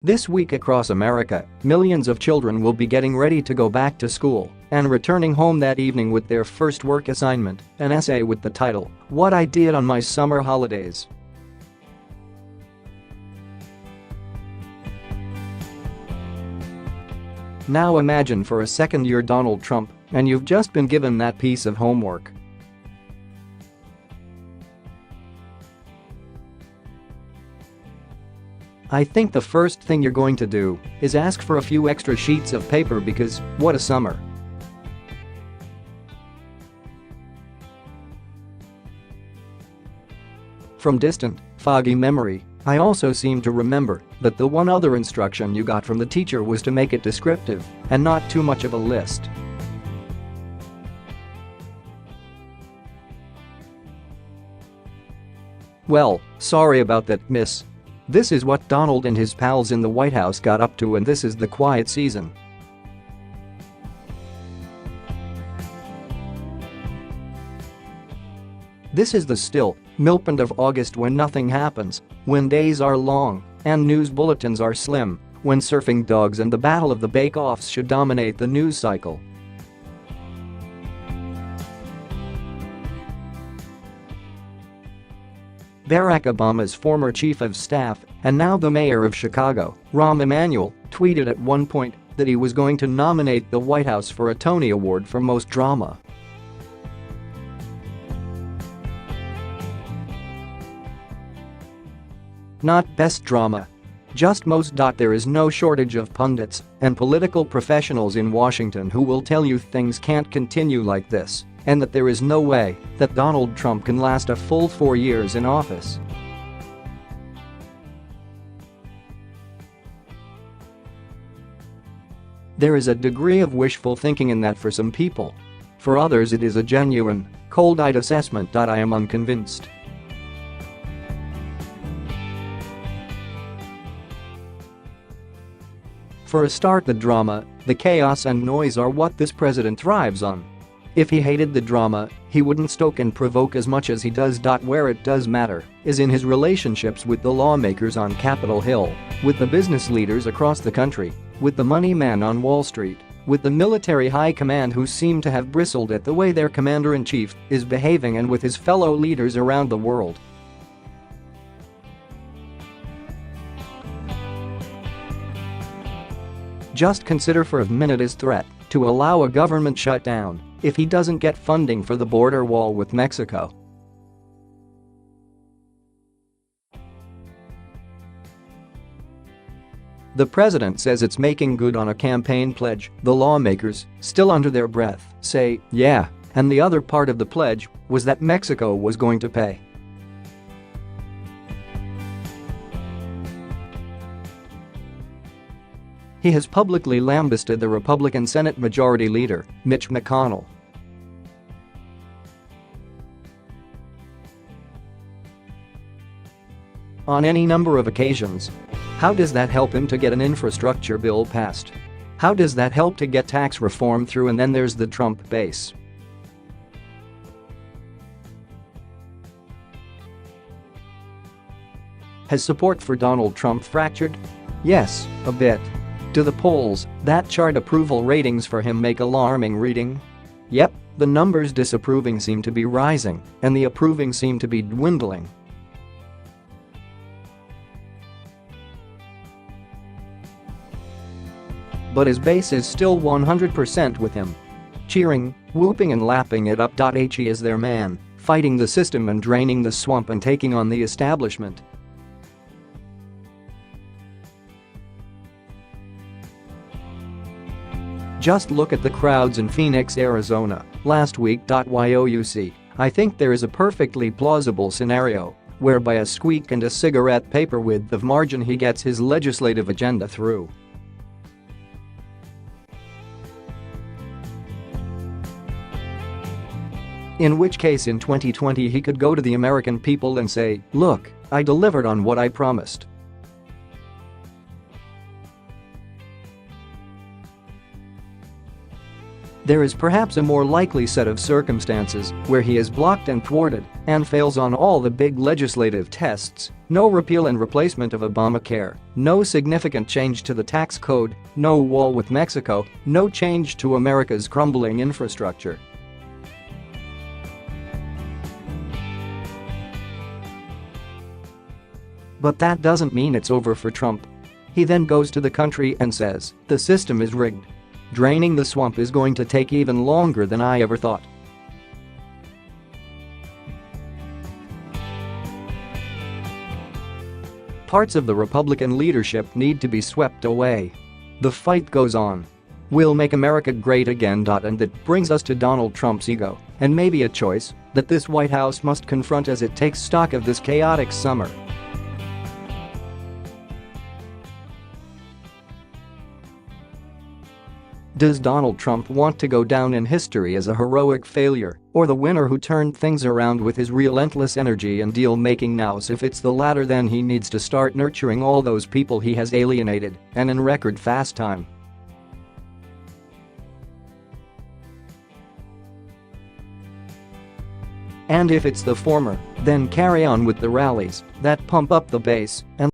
This week across America, millions of children will be getting ready to go back to school and returning home that evening with their first work assignment, an essay with the title, "What I Did on My Summer Holidays." Now imagine for a second you're Donald Trump and you've just been given that piece of homework. I think the first thing you're going to do is ask for a few extra sheets of paper because, what a summer. From distant, foggy memory, I also seem to remember that the one other instruction you got from the teacher was to make it descriptive and not too much of a list. Well, sorry about that, miss. This is what Donald and his pals in the White House got up to, and this is the quiet season. This is the still, millpond of August, when nothing happens, when days are long and news bulletins are slim, when surfing dogs and the battle of the bake-offs should dominate the news cycle. Barack Obama's former chief of staff and now the mayor of Chicago, Rahm Emanuel, tweeted at one point that he was going to nominate the White House for a Tony Award for Most Drama. Not Best Drama. Just most.There is no shortage of pundits and political professionals in Washington who will tell you things can't continue like this and that there is no way that Donald Trump can last a full 4 years in office. There is a degree of wishful thinking in that for some people. For others it is a genuine, cold-eyed assessment.I am unconvinced. For a start, the drama, the chaos and noise are what this president thrives on. If he hated the drama, he wouldn't stoke and provoke as much as he does. Where it does matter is in his relationships with the lawmakers on Capitol Hill, with the business leaders across the country, with the money man on Wall Street, with the military high command who seem to have bristled at the way their commander-in-chief is behaving, and with his fellow leaders around the world. Just consider for a minute his threat to allow a government shutdown if he doesn't get funding for the border wall with Mexico. The president says it's making good on a campaign pledge. The lawmakers, still under their breath, say, yeah, and the other part of the pledge was that Mexico was going to pay. He has publicly lambasted the Republican Senate Majority Leader, Mitch McConnell. On any number of occasions. How does that help him to get an infrastructure bill passed? How does that help to get tax reform through? And then there's the Trump base. Has support for Donald Trump fractured? Yes, a bit. Do the polls, that chart approval ratings for him make alarming reading? Yep, the numbers disapproving seem to be rising and the approving seem to be dwindling. But his base is still 100% with him. Cheering, whooping and lapping it up.He is their man, fighting the system and draining the swamp and taking on the establishment. Just look at the crowds in Phoenix, Arizona, last week. Youc, I think there is a perfectly plausible scenario where by a squeak and a cigarette paper width of margin he gets his legislative agenda through. In which case in 2020 he could go to the American people and say, look, I delivered on what I promised. There is perhaps a more likely set of circumstances where he is blocked and thwarted and fails on all the big legislative tests: no repeal and replacement of Obamacare, no significant change to the tax code, no wall with Mexico, no change to America's crumbling infrastructure. But that doesn't mean it's over for Trump. He then goes to the country and says, "The system is rigged. Draining the swamp is going to take even longer than I ever thought." Parts of the Republican leadership need to be swept away. The fight goes on. We'll make America great again. And that brings us to Donald Trump's ego, and maybe a choice that this White House must confront as it takes stock of this chaotic summer. Does Donald Trump want to go down in history as a heroic failure, or the winner who turned things around with his relentless energy and deal-making nous? If it's the latter, then he needs to start nurturing all those people he has alienated, and in record fast time. And if it's the former, then carry on with the rallies that pump up the base and